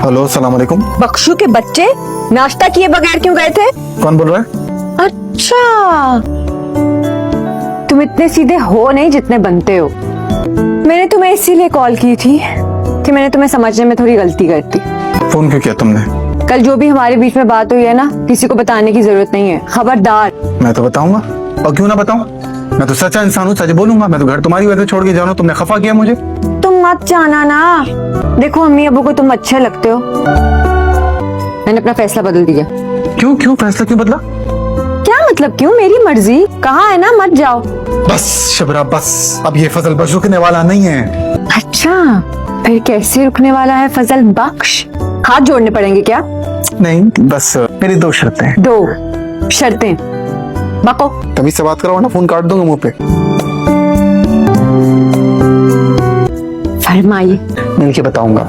Hello, सलाम वालेकुम। बख्शू के बच्चे नाश्ता किए बगैर क्यों गए थे? कौन बोल रहा है? अच्छा, तुम इतने सीधे हो नहीं जितने बनते हो। मैंने तुम्हें इसीलिए कॉल की थी कि मैंने तुम्हें समझने में थोड़ी गलती कर दी। फोन क्यों किया तुमने? कल जो भी हमारे बीच में बात हुई है ना, किसी को बताने की जरूरत नहीं है, खबरदार। मैं तो बताऊंगा, और क्यों ना बताऊं? मैं तो सच्चा इंसान हूँ, सच बोलूंगा। मैं तो घर तुम्हारी वजह से छोड़ के जा रहा हूँ, तुमने खफा किया मुझे। तुम मत जाना ना। देखो अम्मी अबू को तुम अच्छे लगते हो। मैंने अपना फैसला बदल दिया। क्यों क्यों फैसला क्यों बदला? क्या मतलब क्यों? मेरी मर्जी। कहाँ है ना, मत जाओ। बस शबरा बस, अब ये फजल बख्श रुकने वाला नहीं है। अच्छा, फिर कैसे रुकने वाला है फजल बख्श? हाथ जोड़ने पड़ेंगे क्या? नहीं, बस मेरी दो शर्तें हैं। दो शर्तें? बको। तभी से बात करो ना, फोन काट दूंगा मुंह पे। फरमाइए। मिल के बताऊंगा।